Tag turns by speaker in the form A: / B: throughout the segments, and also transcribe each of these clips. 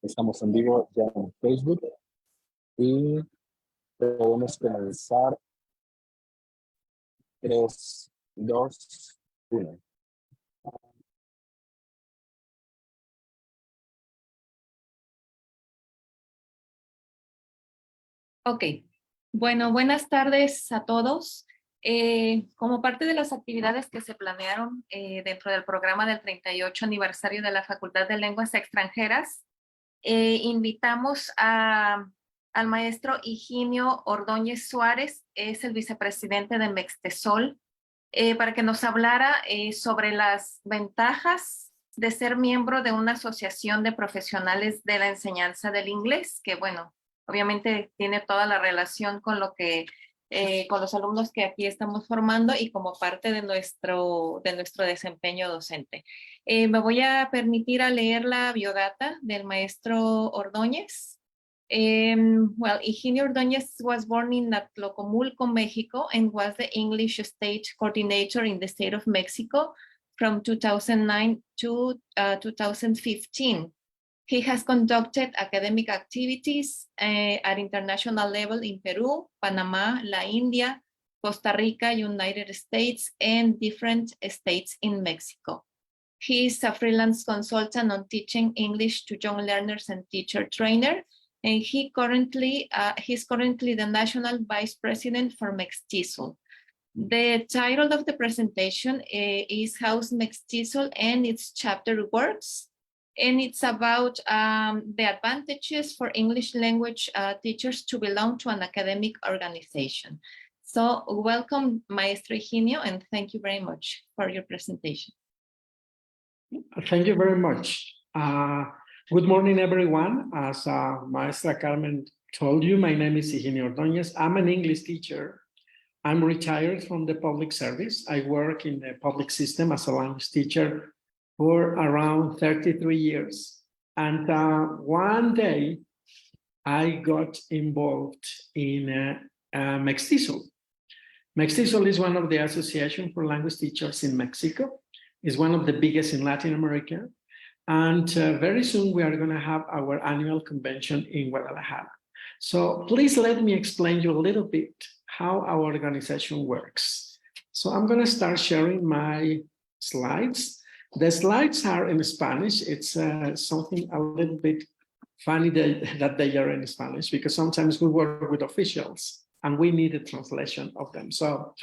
A: Estamos en vivo ya en Facebook y podemos comenzar 3, 2, 1.
B: Ok, bueno, buenas tardes a todos. Como parte de las actividades que se planearon dentro del programa del 38 aniversario de la Facultad de Lenguas Extranjeras, invitamos al maestro Higinio Ordoñez Suarez, es el vicepresidente de Mextesol, para que nos hablara sobre las ventajas de ser miembro de una asociación de profesionales de la enseñanza del inglés, que bueno, obviamente tiene toda la relación con lo que, con los alumnos que aquí estamos formando y como parte de nuestro desempeño docente. Me voy a permitir a leer la biodata del maestro Ordoñez. Well, Higinio Ordoñez was born in Atlacomulco, Mexico, and was the English Stage Coordinator in the state of Mexico from 2009 to 2015. He has conducted academic activities at international level in Peru, Panama, La India, Costa Rica, United States, and different states in Mexico. He is a freelance consultant on teaching English to young learners and teacher trainer, and he's currently the National Vice President for Mextesol. The title of the presentation is How Mextesol and its chapter works. And it's about the advantages for English language teachers to belong to an academic organization. So welcome, Maestro Higinio, and thank you very much for your presentation.
C: Thank you very much. Good morning, everyone. As Maestra Carmen told you, my name is Higinio Ordoñez. I'm an English teacher. I'm retired from the public service. I work in the public system as a language teacher for around 33 years. And one day I got involved in Mextesol. Mextesol is one of the Association for Language Teachers in Mexico. It's one of the biggest in Latin America. And very soon we are going to have our annual convention in Guadalajara. So please let me explain you a little bit how our organization works. So I'm going to start sharing my slides. The slides are in Spanish. It's something a little bit funny that they are in Spanish, because sometimes we work with officials and we need a translation of them. So,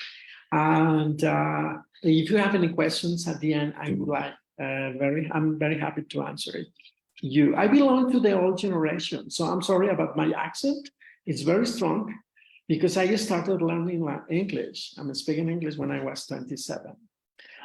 C: and if you have any questions at the end, I'm very happy to answer it. I belong to the old generation, so I'm sorry about my accent. It's very strong because I started learning English. I'm speaking English when I was 27.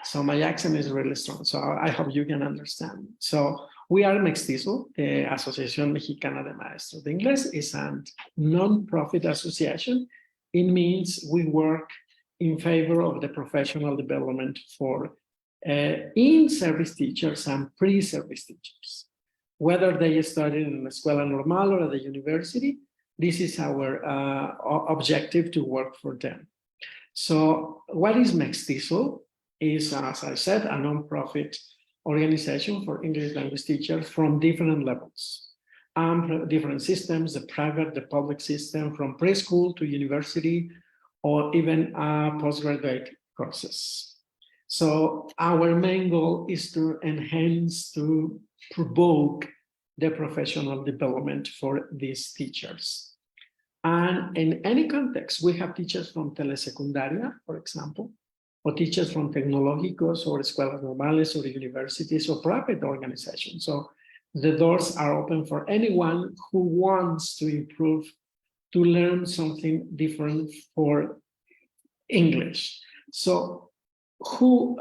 C: So my accent is really strong. So I hope you can understand. So we are Mextesol, the Asociación Mexicana de Maestros de Inglés. Is a non-profit association. It means we work in favor of the professional development for in-service teachers and pre-service teachers. Whether they study in the Escuela Normal or at the university, this is our objective, to work for them. So what is Mextesol? Is, as I said, a non-profit organization for English language teachers from different levels, different systems, the private, the public system, from preschool to university, or even postgraduate courses. So our main goal is to enhance, to provoke the professional development for these teachers. And in any context, we have teachers from telesecundaria, for example, or teachers from tecnológicos or escuelas normales or universities or private organizations. So the doors are open for anyone who wants to improve, to learn something different for English. So who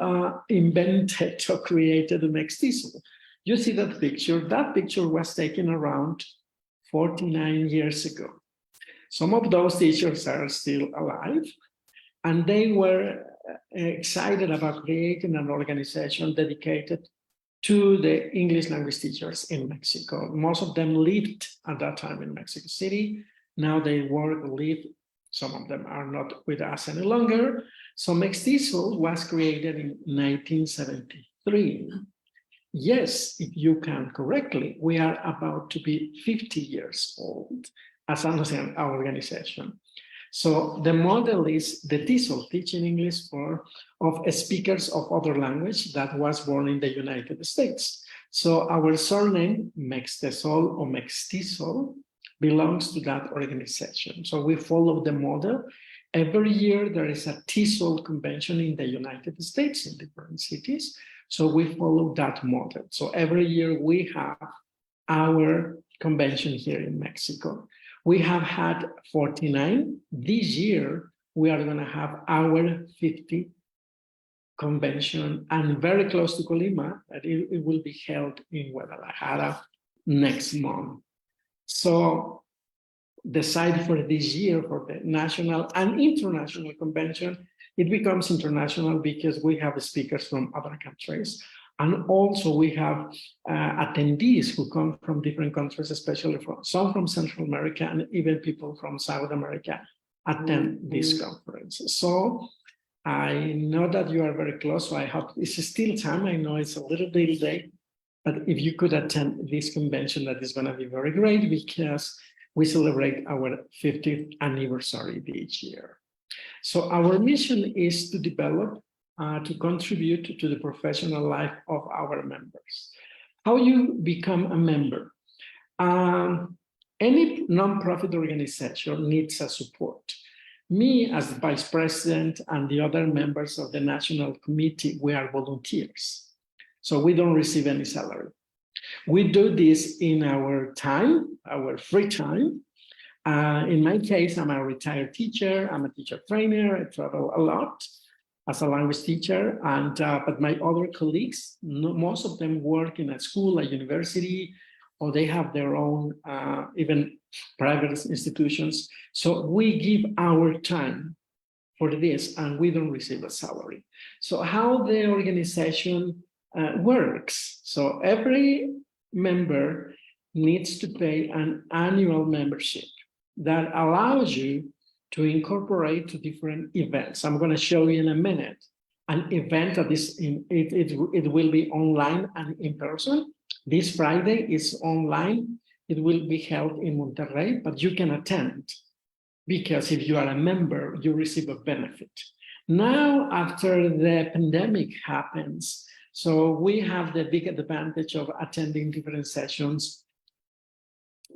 C: invented or created the Mextesol? You see that picture? That picture was taken around 49 years ago. Some of those teachers are still alive, and they were excited about creating an organization dedicated to the English language teachers in Mexico. Most of them lived at that time in Mexico City. Now they live. Some of them are not with us any longer. So Mextesol was created in 1973. yes, if you count correctly, we are about to be 50 years old as an organization. So the model is the TESOL, Teaching English of speakers of other language, that was born in the United States. So our surname, Mextesol or Mextisol, belongs to that organization. So we follow the model. Every year there is a TESOL convention in the United States in different cities. So we follow that model. So every year we have our convention here in Mexico. We have had 49. This year, we are going to have our 50 convention, and very close to Colima, that it will be held in Guadalajara next month. So the site for this year for the national and international convention, it becomes international because we have speakers from other countries. And also we have attendees who come from different countries, especially some from Central America, and even people from South America attend this conference. So I know that you are very close, so I hope it's still time. I know it's a little bit late, but if you could attend this convention, that is going to be very great, because we celebrate our 50th anniversary this year. So our mission is to develop, to contribute to the professional life of our members. How you become a member? Any nonprofit organization needs a support. Me, as the vice president, and the other members of the national committee, we are volunteers. So we don't receive any salary. We do this in our time, our free time. In my case, I'm a retired teacher. I'm a teacher trainer. I travel a lot as a language teacher, and but my other colleagues, most of them work in a school, a university, or they have their own even private institutions. So we give our time for this, and we don't receive a salary. So how the organization works? So every member needs to pay an annual membership that allows you to incorporate to different events. I'm going to show you in a minute an event that is it will be online and in person. This Friday is online. It will be held in Monterrey, but you can attend because if you are a member, you receive a benefit. Now, after the pandemic happens, so we have the big advantage of attending different sessions,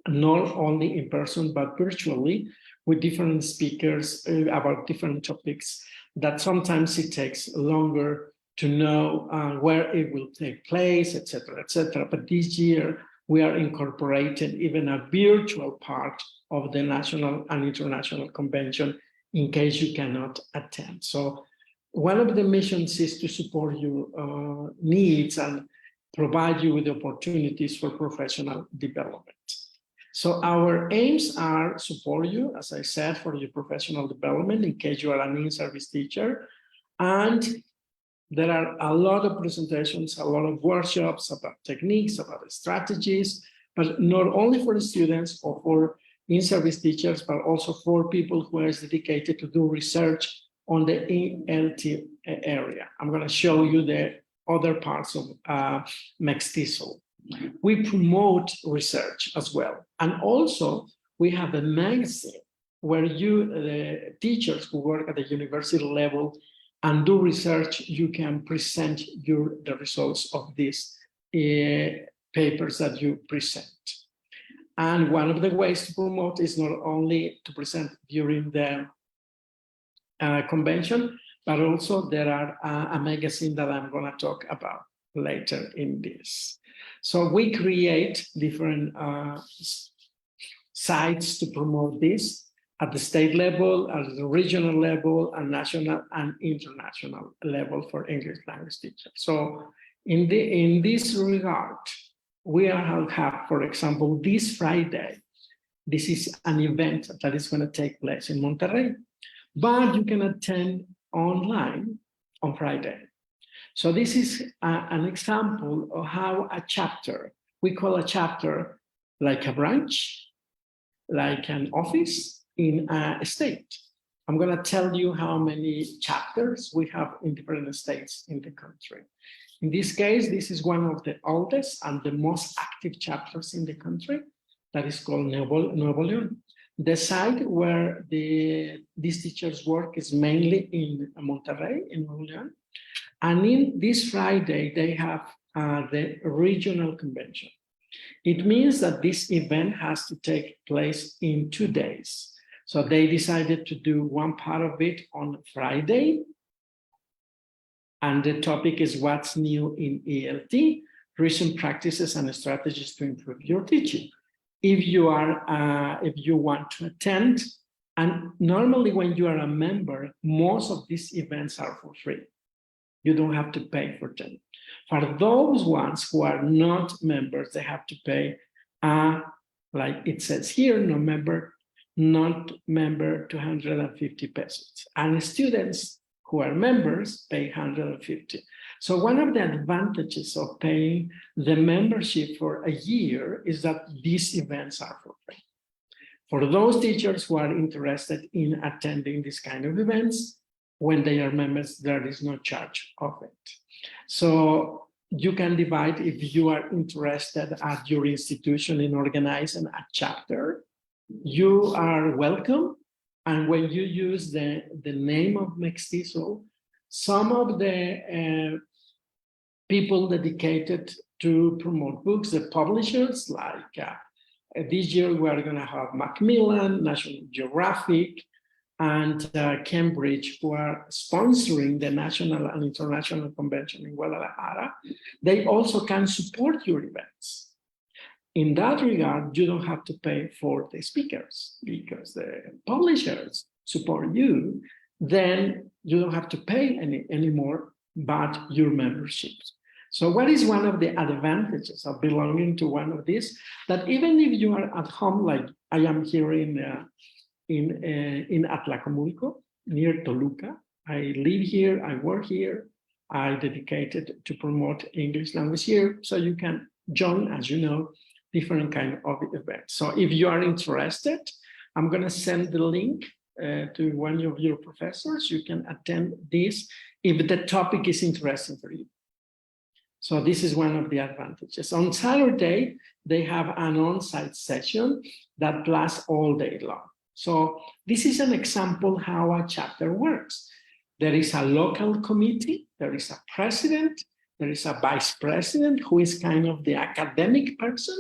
C: not only in person, but virtually, with different speakers about different topics that sometimes it takes longer to know where it will take place, etc., etc. But this year, we are incorporating even a virtual part of the national and international convention in case you cannot attend. So one of the missions is to support your needs and provide you with opportunities for professional development. So our aims are support you, as I said, for your professional development in case you are an in-service teacher. And there are a lot of presentations, a lot of workshops about techniques, about strategies, but not only for the students or for in-service teachers, but also for people who are dedicated to do research on the ELT area. I'm going to show you the other parts of Mextisol. We promote research as well. And also, we have a magazine where the teachers who work at the university level and do research, you can present the results of these papers that you present. And one of the ways to promote is not only to present during the convention, but also there are a magazine that I'm going to talk about later in this. So we create different sites to promote this at the state level, at the regional level, and national and international level for English language teachers. So in this regard, we have, for example, this Friday, this is an event that is going to take place in Monterrey, but you can attend online on Friday. So this is an example of how a chapter, we call a chapter like a branch, like an office in a state. I'm going to tell you how many chapters we have in different states in the country. In this case, this is one of the oldest and the most active chapters in the country, that is called Nuevo León. The site where these teachers work is mainly in Monterrey, in Nuevo León. And in this Friday, they have the regional convention. It means that this event has to take place in 2 days. So they decided to do one part of it on Friday. And the topic is what's new in ELT, recent practices and strategies to improve your teaching. If you want to attend, and normally when you are a member, most of these events are for free. You don't have to pay for them. For those ones who are not members, they have to pay, like it says here, not member 250 pesos. And students who are members pay 150. So one of the advantages of paying the membership for a year is that these events are for free. For those teachers who are interested in attending this kind of events, when they are members, there is no charge of it. So you can divide, if you are interested at your institution in organizing a chapter, you are welcome. And when you use the name of Mestizo, some of the people dedicated to promote books, the publishers, like this year we are going to have Macmillan, National Geographic, and Cambridge, who are sponsoring the national and international convention in Guadalajara. They also can support your events. In that regard, you don't have to pay for the speakers because the publishers support you. Then you don't have to pay anymore but your memberships. So what is one of the advantages of belonging to one of these? That even if you are at home, like I am here in Atlacomulco, near Toluca, I live here, I work here, I dedicated to promote English language here, so you can join, as you know, different kind of events. So if you are interested, I'm going to send the link to one of your professors. You can attend this if the topic is interesting for you. So this is one of the advantages. On Saturday, they have an on-site session that lasts all day long. So this is an example how a chapter works. There is a local committee, there is a president, there is a vice president who is kind of the academic person.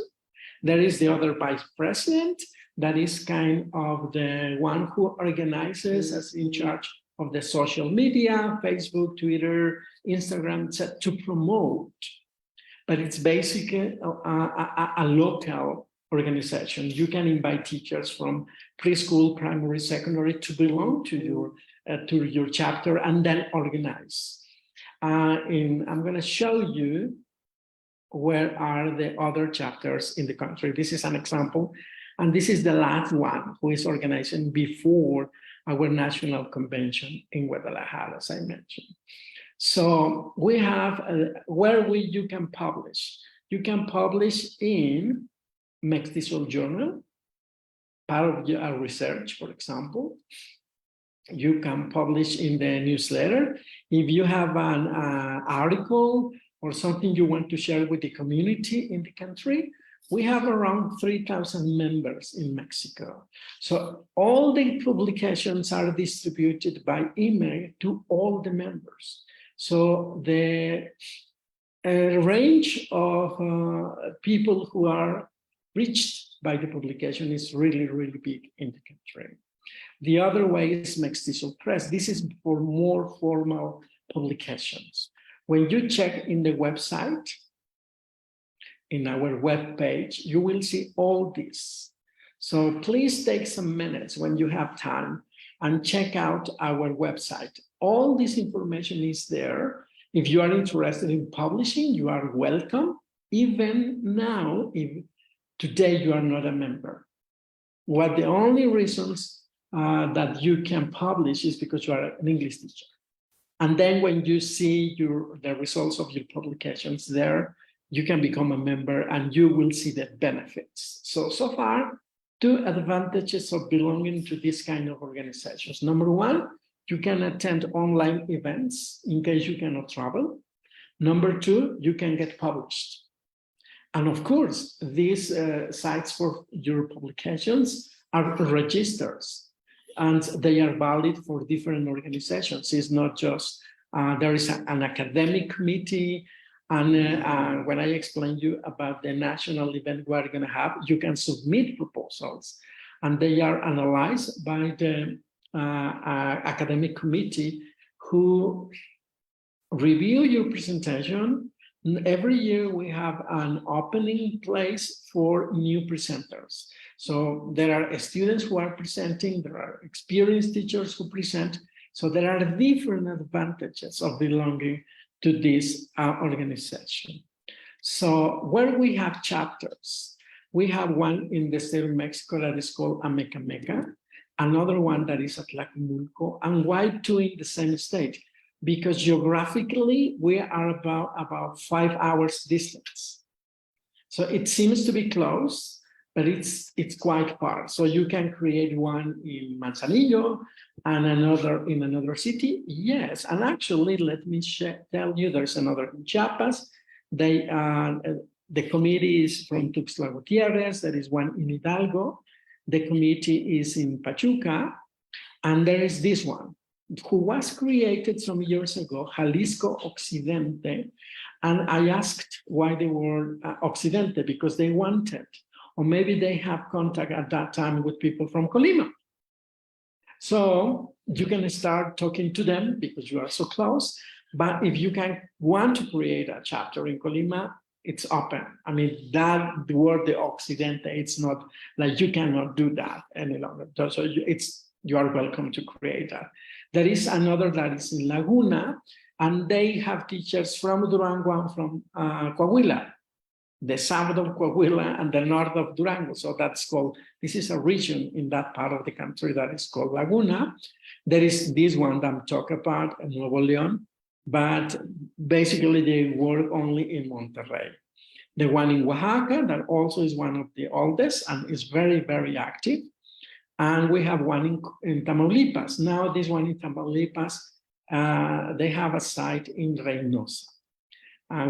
C: There is the other vice president that is kind of the one who organizes, as in charge of the social media, Facebook, Twitter, Instagram, to promote. But it's basically a local organization. You can invite teachers from preschool, primary, secondary to belong to your chapter and then organize. I'm going to show you where are the other chapters in the country. This is an example, and this is the last one who is organizing before our national convention in Guadalajara, as I mentioned. So we have where you can publish. You can publish in Mestizo Journal, part of your research, for example. You can publish in the newsletter. If you have an article or something you want to share with the community in the country, we have around 3,000 members in Mexico. So all the publications are distributed by email to all the members. So the range of people who are reached by the publication is really, really big in the country. The other way is Mestizo Press. This is for more formal publications. When you check in the website, in our web page, you will see all this. So please take some minutes when you have time and check out our website. All this information is there. If you are interested in publishing, you are welcome. Even now, if today you are not a member. What the only reasons that you can publish is because you are an English teacher. And then when you see the results of your publications there, you can become a member and you will see the benefits. So far, two advantages of belonging to this kind of organizations. Number one, you can attend online events in case you cannot travel. Number two, you can get published. And of course, these sites for your publications are registers, and they are valid for different organizations. It's not just, there is an academic committee, and when I explain you about the national event we're going to have, you can submit proposals, and they are analyzed by the academic committee who review your presentation. Every year we have an opening place for new presenters. So there are students who are presenting, there are experienced teachers who present. So there are different advantages of belonging to this organization. So where we have chapters, we have one in the state of Mexico that is called Amecameca, another one that is at Tlacomulco, and why two in the same state? Because geographically, we are about 5 hours distance. So it seems to be close, but it's quite far. So you can create one in Manzanillo and another in another city. Yes, and actually, let me tell you, there's another in Chiapas. The committee is from Tuxtla Gutierrez. There is one in Hidalgo. The committee is in Pachuca. And there is this one, who was created some years ago, Jalisco Occidente. And I asked why the word Occidente, because they wanted, or maybe they have contact at that time with people from Colima. So you can start talking to them because you are so close. But if you want to create a chapter in Colima, it's open. I mean, the word the Occidente, it's not like you cannot do that any longer. So you are welcome to create that. There is another that is in Laguna, and they have teachers from Durango and from Coahuila, the south of Coahuila and the north of Durango. So that's called, this is a region in that part of the country that is called Laguna. There is this one that I'm talking about, Nuevo León, but basically they work only in Monterrey. The one in Oaxaca, that also is one of the oldest and is very, very active. And we have one in Tamaulipas. Now this one in Tamaulipas, they have a site in Reynosa.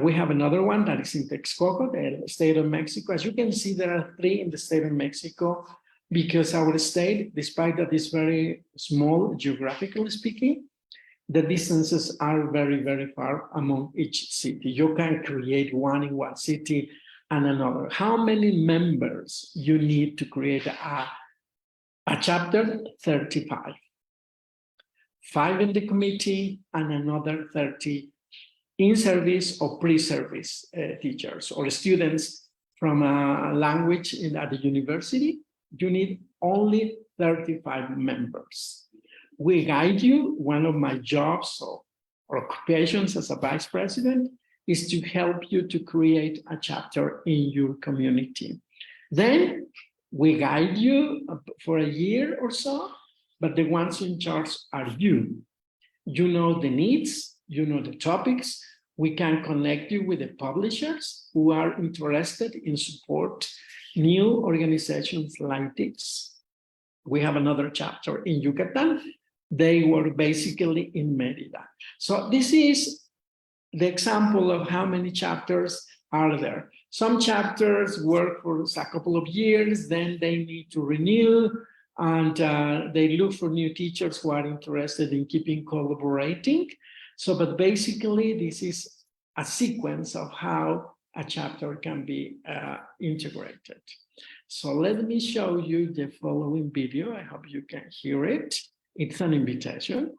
C: We have another one that is in Texcoco, the state of Mexico. As you can see, there are 3 in the state of Mexico because our state, despite that it's very small geographically speaking, the distances are very, very far among each city. You can create one in one city and another. How many members you need to create a chapter? 35. 5 in the committee and another 30 in service or pre-service teachers or students from a language at the university. You need only 35 members. We guide you. One of my jobs or occupations as a vice president is to help you to create a chapter in your community. Then we guide you for a year or so, but the ones in charge are you. You know the needs, you know the topics. We can connect you with the publishers who are interested in support new organizations like this. We have another chapter in Yucatan. They were basically in Mérida. So this is the example of how many chapters are there. Some chapters work for a couple of years, then they need to renew, and they look for new teachers who are interested in keeping collaborating. So, but basically, this is a sequence of how a chapter can be integrated. So let me show you the following video. I hope you can hear it. It's an invitation.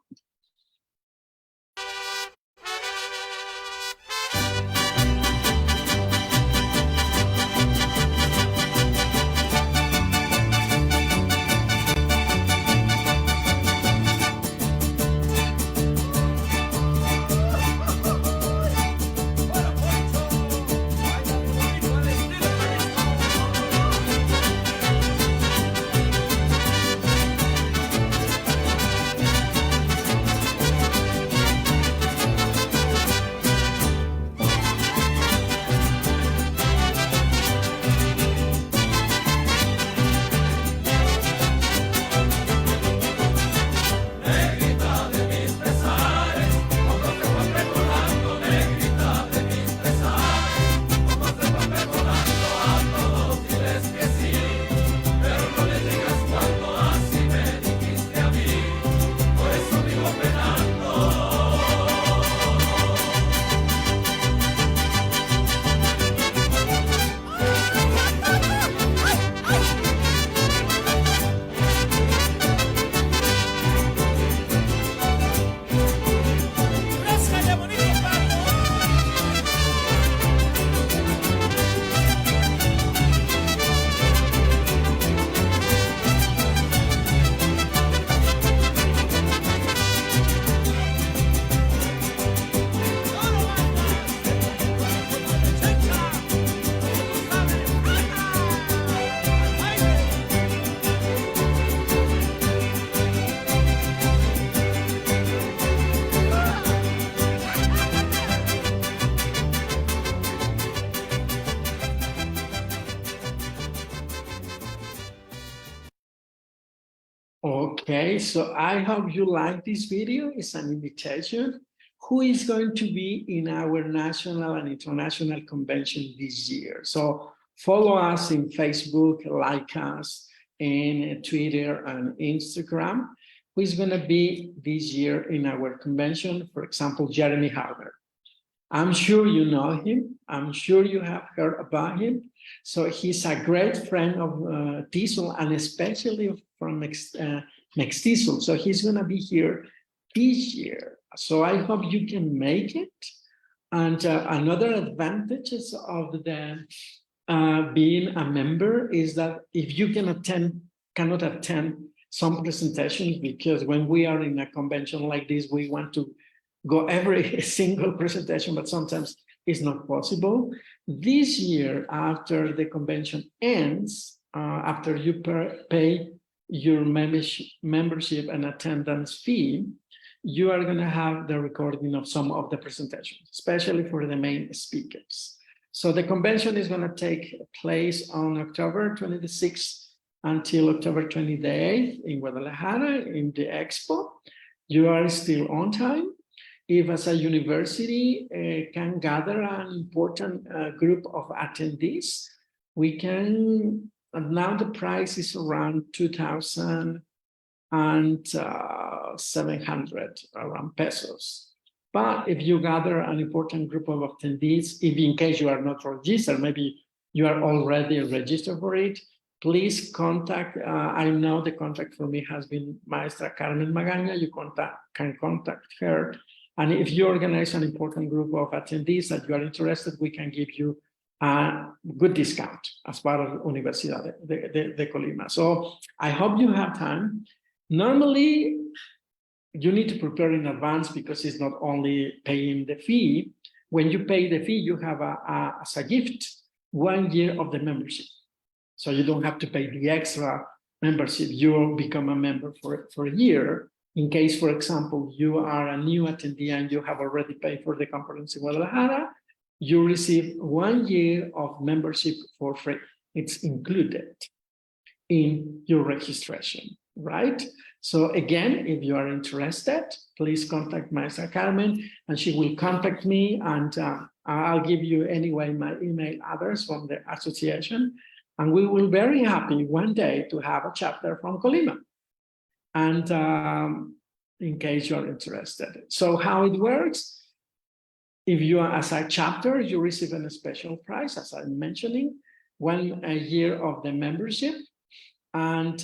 C: Okay, so I hope you like this video. It's an invitation. Who is going to be in our national and international convention this year? So follow us in Facebook, like us in Twitter and Instagram. Who is going to be this year in our convention? For example, Jeremy Harder. I'm sure you know him. I'm sure you have heard about him. So he's a great friend of TESOL and especially from Mextisol. So he's going to be here this year. So I hope you can make it. And another advantages of the being a member is that if you cannot attend some presentations, because when we are in a convention like this, we want to go every single presentation, but sometimes it's not possible. This year, after the convention ends, after you pay your membership and attendance fee, you are going to have the recording of some of the presentations, especially for the main speakers. So the convention is going to take place on October 26th until October 28th in Guadalajara in the Expo. You are still on time. If as a university can gather an important group of attendees, we can, now the price is around 2,700 around pesos. But if you gather an important group of attendees, if in case you are not registered, maybe you are already registered for it, please contact, I know the contact for me has been Maestra Carmen Magaña, you can contact her. And if you organize an important group of attendees that you are interested, we can give you a good discount as part of Universidad de Colima. So I hope you have time. Normally, you need to prepare in advance because it's not only paying the fee. When you pay the fee, you have as a gift 1 year of the membership. So you don't have to pay the extra membership. You become a member for a year. In case, for example, you are a new attendee and you have already paid for the conference in Guadalajara, you receive 1 year of membership for free. It's included in your registration, right? So again, if you are interested, please contact Maestra Carmen and she will contact me and I'll give you anyway my email address from the association. And we will be very happy one day to have a chapter from Colima. And in case you're interested. So how it works, if you are as a chapter, you receive a special price, as I'm mentioning, 1 year of the membership, and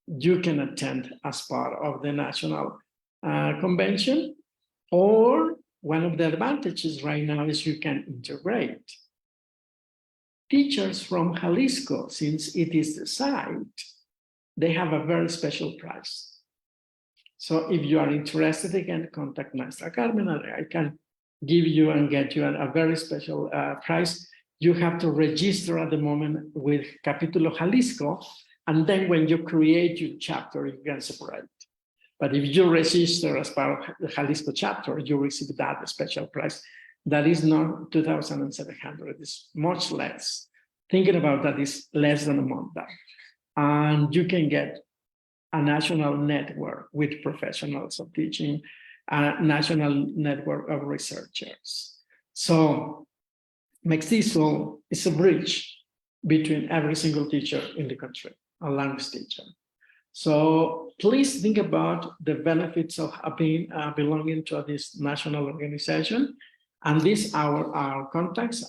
C: you can attend as part of the national convention. Or one of the advantages right now is you can integrate teachers from Jalisco, since it is the site. They have a very special price. So if you are interested, again, contact Maestra Carmen and I can give you and get you a very special price. You have to register at the moment with Capítulo Jalisco, and then when you create your chapter, you can separate. But if you register as part of the Jalisco chapter, you receive that special price. That is not 2,700, it's much less. Thinking about that is less than a month. And you can get a national network with professionals of teaching, a national network of researchers. So Mextisol is a bridge between every single teacher in the country, a language teacher. So please think about the benefits of being belonging to this national organization. And these are our contacts.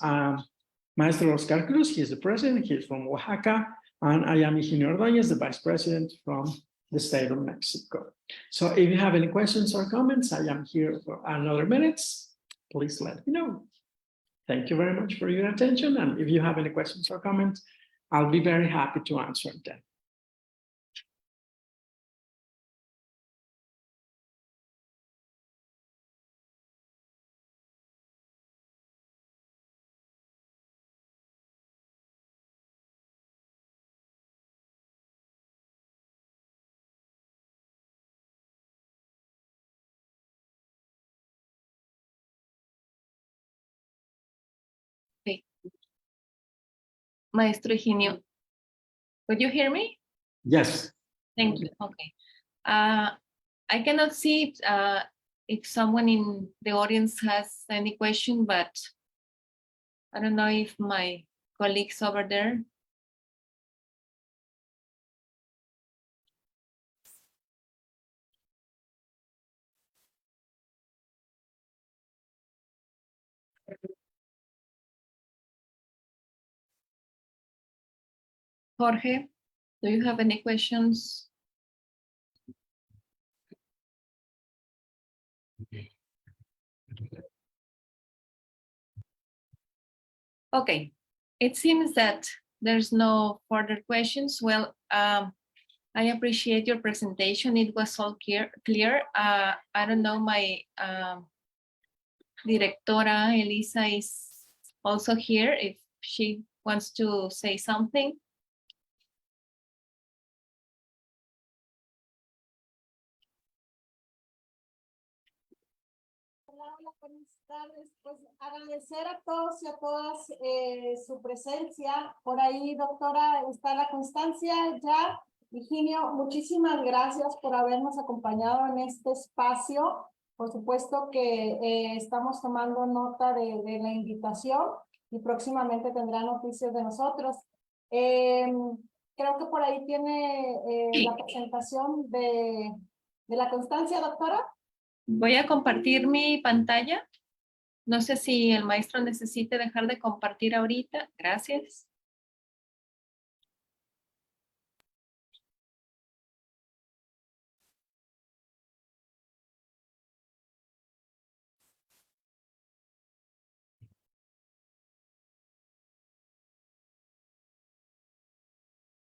C: Maestro Oscar Cruz, he is the president, he is from Oaxaca. And I am Higinio Ordoñez, the vice president from the state of Mexico. So if you have any questions or comments, I am here for another minutes. Please let me know. Thank you very much for your attention. And if you have any questions or comments, I'll be very happy to answer them.
B: Okay. Maestro Higinio, could you hear me?
C: Yes.
B: Thank you. Okay. I cannot see if someone in the audience has any question, but I don't know if my colleagues over there. Jorge, do you have any questions? Okay, it seems that there's no further questions. Well, I appreciate your presentation. It was all clear. I don't know, my directora Elisa is also here if she wants to say something.
D: Hola, buenas tardes. Pues agradecer a todos y a todas su presencia. Por ahí, doctora, está la constancia ya. Higinio, muchísimas gracias por habernos acompañado en este espacio. Por supuesto que estamos tomando nota de la invitación y próximamente tendrá noticias de nosotros. Creo que por ahí tiene la presentación de la constancia, doctora.
B: Voy a compartir mi pantalla. No sé si el maestro necesite dejar de compartir ahorita. Gracias.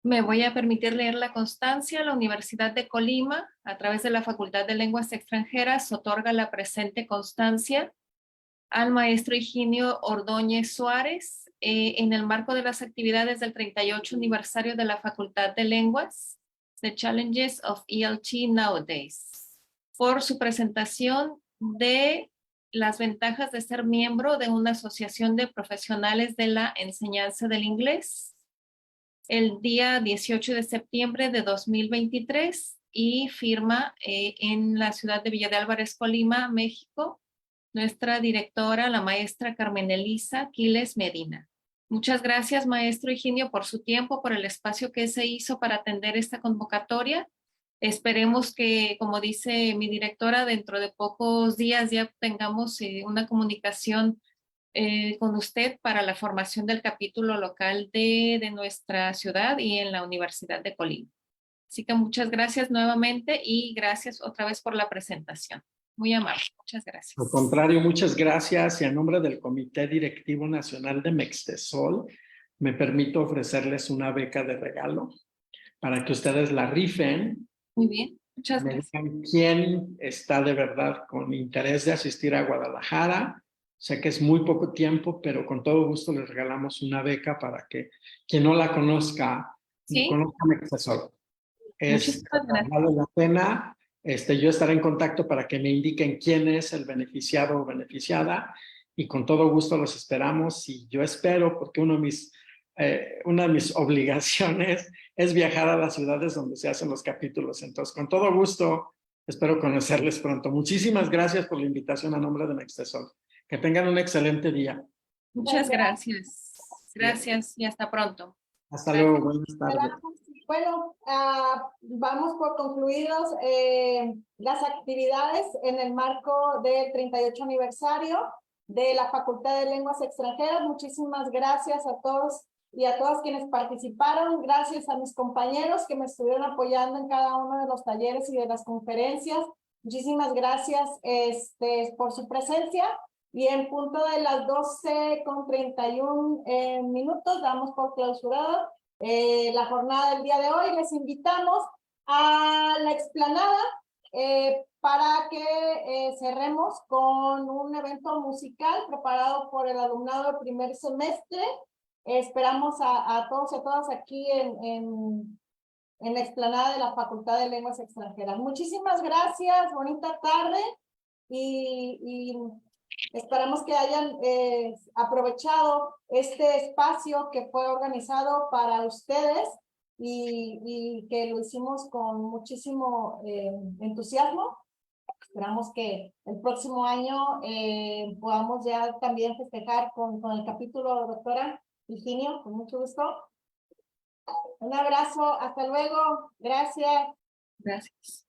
B: Me voy a permitir leer la constancia. La Universidad de Colima, a través de la Facultad de Lenguas Extranjeras, otorga la presente constancia al maestro Higinio Ordoñez Suarez en el marco de las actividades del 38 aniversario de la Facultad de Lenguas, The Challenges of ELT Nowadays, por su presentación de las ventajas de ser miembro de una asociación de profesionales de la enseñanza del inglés, el día 18 de septiembre de 2023, y firma en la ciudad de Villa de Álvarez, Colima, México, nuestra directora, la maestra Carmen Elisa Quiles Medina. Muchas gracias, maestro Higinio, por su tiempo, por el espacio que se hizo para atender esta convocatoria. Esperemos que, como dice mi directora, dentro de pocos días ya tengamos una comunicación con usted para la formación del capítulo local de nuestra ciudad y en la Universidad de Colima. Así que muchas gracias nuevamente y gracias otra vez por la presentación. Muy amable, muchas gracias.
C: Al contrario, muchas gracias, y a nombre del Comité Directivo Nacional de Mextesol, me permito ofrecerles una beca de regalo para que ustedes la rifen.
B: Muy bien, muchas
C: Me
B: gracias.
C: digan quién está de verdad con interés de asistir a Guadalajara. Sé que es muy poco tiempo, pero con todo gusto les regalamos una beca para que quien no la conozca,
B: ¿Sí?
C: conozca Mextesol.
B: Muchísimas gracias.
C: Vale la pena. Yo estaré en contacto para que me indiquen quién es el beneficiado o beneficiada, y con todo gusto los esperamos. Y yo espero, porque una de mis obligaciones es viajar a las ciudades donde se hacen los capítulos. Entonces, con todo gusto, espero conocerles pronto. Muchísimas gracias por la invitación a nombre de Mextesol. Que tengan un excelente día.
B: Muchas gracias. Gracias y hasta pronto.
C: Hasta luego, buenas tardes.
D: Bueno, vamos por concluidos las actividades en el marco del 38 aniversario de la Facultad de Lenguas Extranjeras. Muchísimas gracias a todos y a todas quienes participaron. Gracias a mis compañeros que me estuvieron apoyando en cada uno de los talleres y de las conferencias. Muchísimas gracias por su presencia. Y en punto de las 12:31 damos por clausurada la jornada del día de hoy. Les invitamos a la explanada para que cerremos con un evento musical preparado por el alumnado del primer semestre. Esperamos a todos y a todas aquí en la explanada de la Facultad de Lenguas Extranjeras. Muchísimas gracias, bonita tarde, y esperamos que hayan aprovechado este espacio que fue organizado para ustedes y que lo hicimos con muchísimo entusiasmo. Esperamos que el próximo año podamos ya también festejar con el capítulo, doctora Higinio, con mucho gusto. Un abrazo, hasta luego, gracias.
B: Gracias.